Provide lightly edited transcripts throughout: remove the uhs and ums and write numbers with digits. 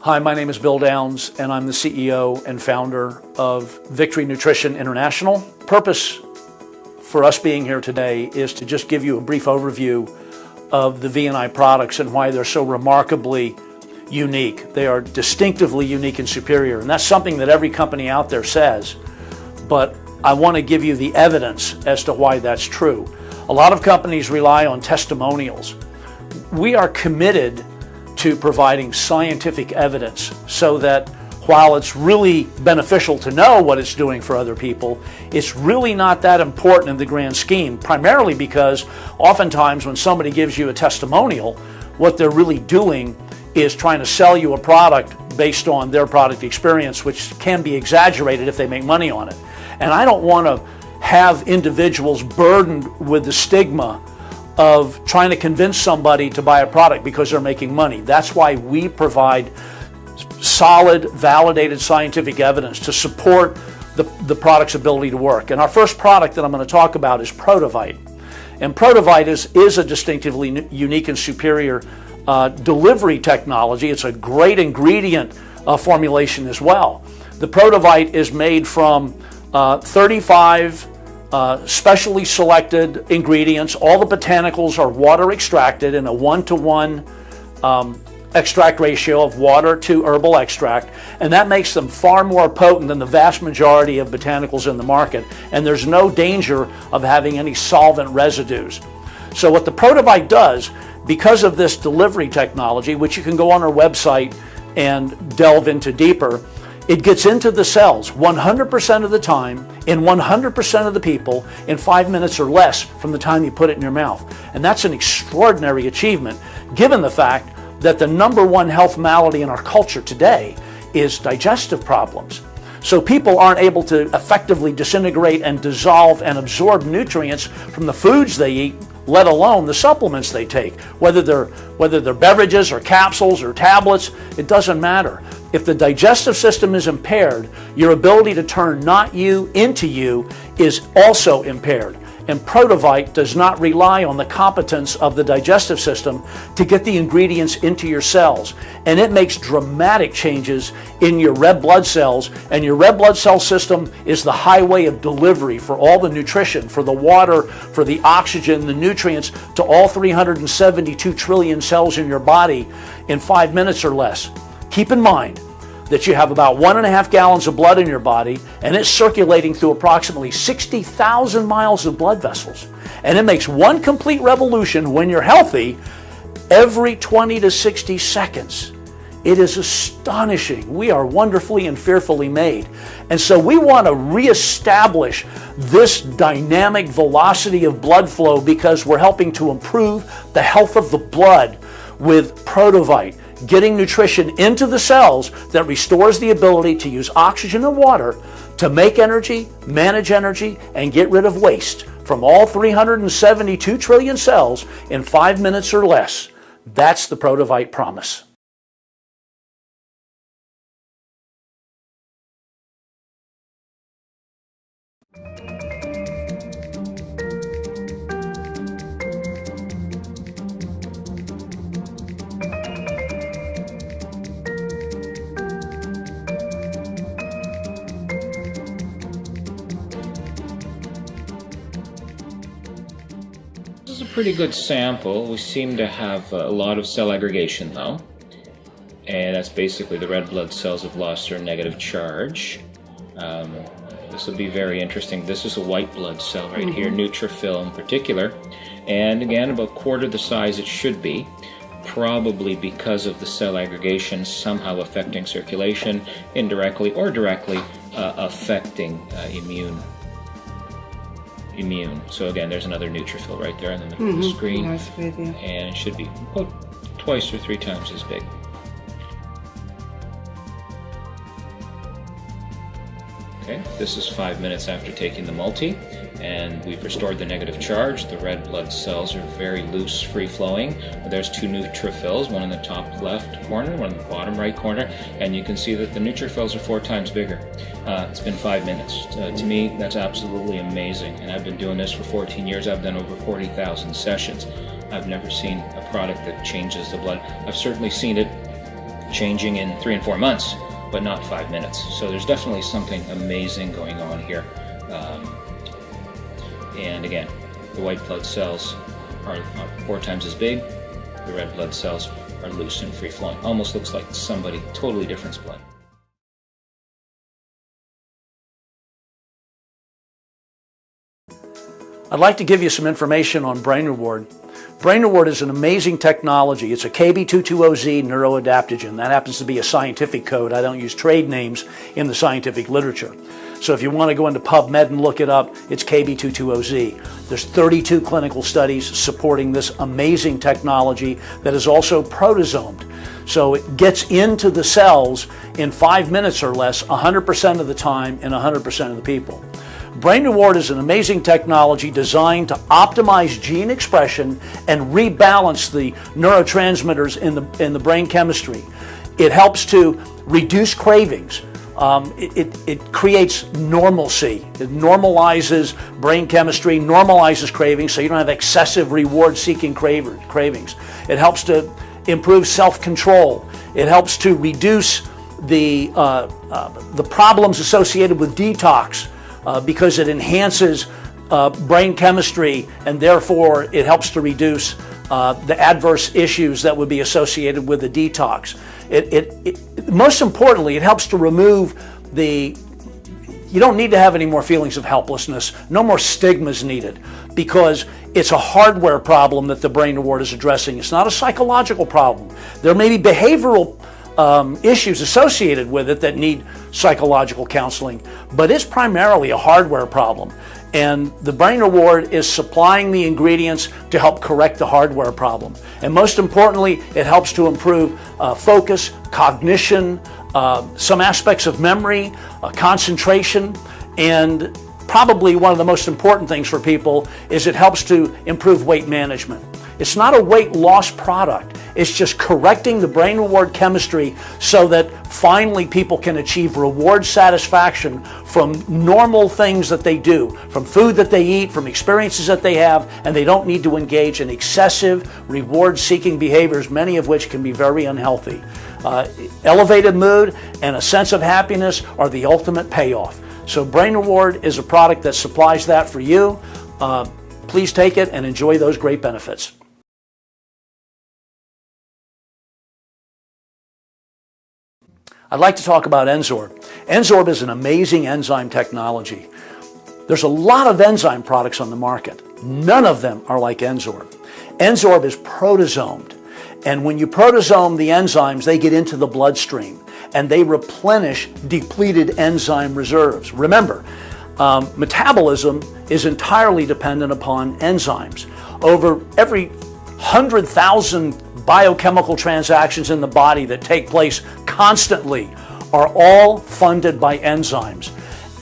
Hi, my name is Bill Downs, and I'm the CEO and founder of Victory Nutrition International. Purpose for us being here today is to just give you a brief overview of the V&I products and why they're so remarkably unique. They are distinctively unique and superior, and that's something that every company out there says, but I want to give you the evidence as to why that's true. A lot of companies rely on testimonials. We are committed to providing scientific evidence so that while it's really beneficial to know what it's doing for other people, it's really not that important in the grand scheme, primarily because oftentimes when somebody gives you a testimonial, what they're really doing is trying to sell you a product based on their product experience, which can be exaggerated if they make money on it. And I don't want to have individuals burdened with the stigma of trying to convince somebody to buy a product because they're making money. That's why we provide solid, validated scientific evidence to support the product's ability to work. And our first product that I'm going to talk about is Prodovite. And Prodovite is a distinctively unique and superior delivery technology. It's a great ingredient formulation as well. The Prodovite is made from 35 specially selected ingredients. All the botanicals are water extracted in a 1-to-1 extract ratio of water to herbal extract, and that makes them far more potent than the vast majority of botanicals in the market, and there's no danger of having any solvent residues. So what the Prodovite does, because of this delivery technology, which you can go on our website and delve into deeper, it gets into the cells 100% of the time, in 100% of the people, in 5 minutes or less from the time you put it in your mouth. And that's an extraordinary achievement, given the fact that the #1 health malady in our culture today is digestive problems. So people aren't able to effectively disintegrate and dissolve and absorb nutrients from the foods they eat, let alone the supplements they take. Whether they're beverages or capsules or tablets, it doesn't matter. If the digestive system is impaired, your ability to turn not you into you is also impaired. And Prodovite does not rely on the competence of the digestive system to get the ingredients into your cells. And it makes dramatic changes in your red blood cells. And your red blood cell system is the highway of delivery for all the nutrition, for the water, for the oxygen, the nutrients to all 372 trillion cells in your body in 5 minutes or less. Keep in mind that you have about 1.5 gallons of blood in your body, and it's circulating through approximately 60,000 miles of blood vessels. And it makes one complete revolution when you're healthy every 20 to 60 seconds. It is astonishing. We are wonderfully and fearfully made. And so we want to reestablish this dynamic velocity of blood flow because we're helping to improve the health of the blood with Prodovite, getting nutrition into the cells that restores the ability to use oxygen and water to make energy, manage energy, and get rid of waste from all 372 trillion cells in 5 minutes or less. That's the Prodovite promise. This is a pretty good sample. We seem to have a lot of cell aggregation though, and that's basically the red blood cells have lost their negative charge. This will be very interesting. This is a white blood cell right here, neutrophil in particular, and again about quarter the size it should be, probably because of the cell aggregation somehow affecting circulation, indirectly or directly affecting immune. So again, there's another neutrophil right there in the middle of the screen, and it should be about 2 or 3 times as big. Okay, this is 5 minutes after taking the multi, and we've restored the negative charge. The red blood cells are very loose, free-flowing. There's 2 neutrophils, one in the top left corner, one in the bottom right corner, and you can see that the neutrophils are 4 times bigger. It's been 5 minutes. To me, that's absolutely amazing, and I've been doing this for 14 years. I've done over 40,000 sessions. I've never seen a product that changes the blood. I've certainly seen it changing in 3 and 4 months, but not 5 minutes. So there's definitely something amazing going on here. And again, the white blood cells are 4 times as big. The red blood cells are loose and free-flowing. Almost looks like somebody totally different's blood. I'd like to give you some information on Brain Reward. Brain Reward is an amazing technology. It's a KB220Z neuroadaptogen. That happens to be a scientific code. I don't use trade names in the scientific literature. So if you want to go into PubMed and look it up, it's KB220Z. There's 32 clinical studies supporting this amazing technology that is also protosomed. So it gets into the cells in 5 minutes or less, 100% of the time in 100% of the people. Brain Reward is an amazing technology designed to optimize gene expression and rebalance the neurotransmitters in the brain chemistry. It helps to reduce cravings. It creates normalcy. It normalizes brain chemistry, normalizes cravings, so you don't have excessive reward-seeking cravings. It helps to improve self-control. It helps to reduce the problems associated with detox because it enhances brain chemistry, and therefore it helps to reduce the adverse issues that would be associated with the detox. Most importantly, it helps to remove you don't need to have any more feelings of helplessness. No more stigmas needed, because it's a hardware problem that the Brain Reward is addressing. It's not a psychological problem. There may be behavioral issues associated with it that need psychological counseling, but it's primarily a hardware problem. And the Brain Reward is supplying the ingredients to help correct the hardware problem. And most importantly, it helps to improve focus, cognition, some aspects of memory, concentration, and probably one of the most important things for people is it helps to improve weight management. It's not a weight loss product. It's just correcting the Brain Reward chemistry so that finally people can achieve reward satisfaction from normal things that they do, from food that they eat, from experiences that they have, and they don't need to engage in excessive reward-seeking behaviors, many of which can be very unhealthy. Elevated mood and a sense of happiness are the ultimate payoff. So Brain Reward is a product that supplies that for you. Please take it and enjoy those great benefits. I'd like to talk about N-Sorb. N-Sorb is an amazing enzyme technology. There's a lot of enzyme products on the market. None of them are like N-Sorb. N-Sorb is protosomed. And when you protosome the enzymes, they get into the bloodstream and they replenish depleted enzyme reserves. Remember, metabolism is entirely dependent upon enzymes. Over every 100,000 biochemical transactions in the body that take place constantly are all funded by enzymes.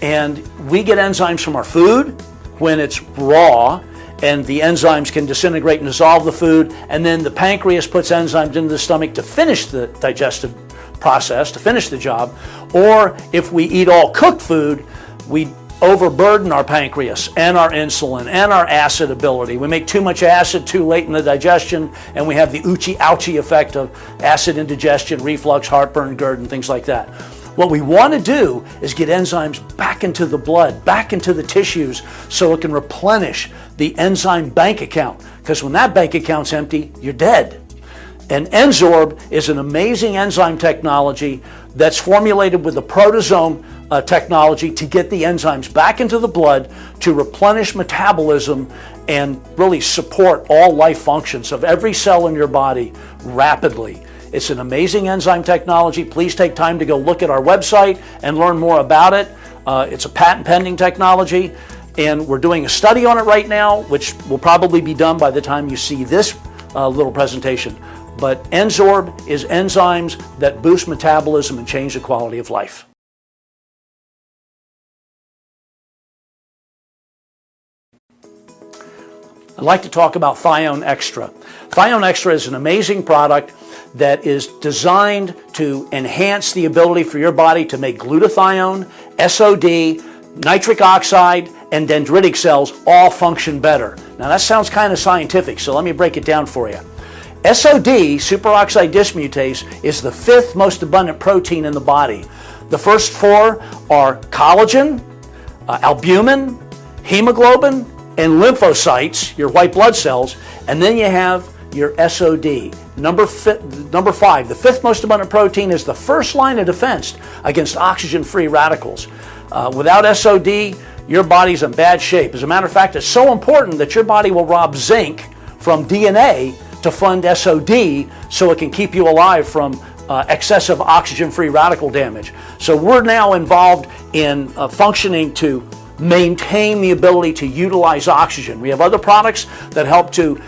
And we get enzymes from our food when it's raw, and the enzymes can disintegrate and dissolve the food, and then the pancreas puts enzymes into the stomach to finish the digestive process, to finish the job. Or if we eat all cooked food, we overburden our pancreas and our insulin and our acid ability. We make too much acid too late in the digestion, and we have the ouchie effect of acid indigestion, reflux, heartburn, GERD, and things like that. What we want to do is get enzymes back into the blood, back into the tissues, so it can replenish the enzyme bank account. Because when that bank account's empty, you're dead. And N-Sorb is an amazing enzyme technology that's formulated with the prodosome technology to get the enzymes back into the blood to replenish metabolism and really support all life functions of every cell in your body rapidly. It's an amazing enzyme technology. Please take time to go look at our website and learn more about it. It's a patent pending technology, and we're doing a study on it right now, which will probably be done by the time you see this little presentation. But N-Sorb is enzymes that boost metabolism and change the quality of life. I'd like to talk about ThionExtra. ThionExtra is an amazing product that is designed to enhance the ability for your body to make glutathione, SOD, nitric oxide, and dendritic cells all function better. Now that sounds kind of scientific, so let me break it down for you. SOD, superoxide dismutase, is the 5th most abundant protein in the body. The first 4 are collagen, albumin, hemoglobin, and lymphocytes, your white blood cells, and then you have your SOD. Number 5, the 5th most abundant protein, is the first line of defense against oxygen-free radicals. Without SOD, your body's in bad shape. As a matter of fact, it's so important that your body will rob zinc from DNA to fund SOD so it can keep you alive from excessive oxygen-free radical damage. So we're now involved in functioning to maintain the ability to utilize oxygen. We have other products that help to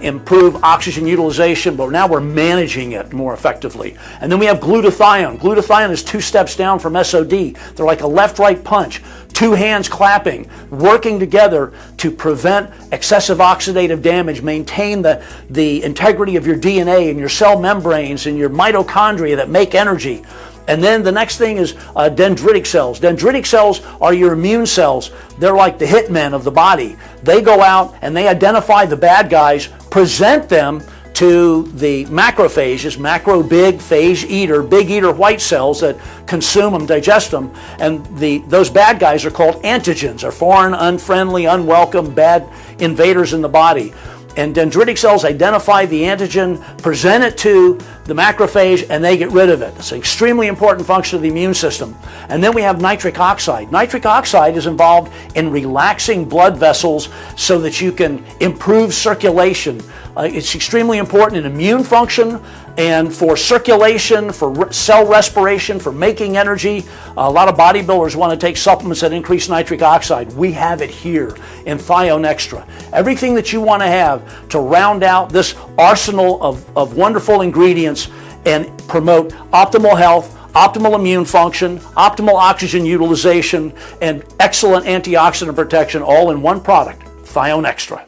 improve oxygen utilization, but now we're managing it more effectively. And then we have glutathione. Glutathione is 2 steps down from SOD. They're like a left-right punch, 2 hands clapping, working together to prevent excessive oxidative damage, maintain the integrity of your DNA and your cell membranes and your mitochondria that make energy. And then the next thing is dendritic cells. Dendritic cells are your immune cells. They're like the hitmen of the body. They go out and they identify the bad guys, present them to the macrophages, macro big phage eater, big eater white cells that consume them, digest them, and those bad guys are called antigens, are foreign, unfriendly, unwelcome, bad invaders in the body. And dendritic cells identify the antigen, present it to the macrophage, and they get rid of it. It's an extremely important function of the immune system. And then we have nitric oxide. Nitric oxide is involved in relaxing blood vessels so that you can improve circulation. It's extremely important in immune function and for circulation, for cell respiration, for making energy. A lot of bodybuilders want to take supplements that increase nitric oxide. We have it here in ThionExtra. Everything that you want to have to round out this arsenal of wonderful ingredients and promote optimal health, optimal immune function, optimal oxygen utilization, and excellent antioxidant protection, all in one product, ThionExtra.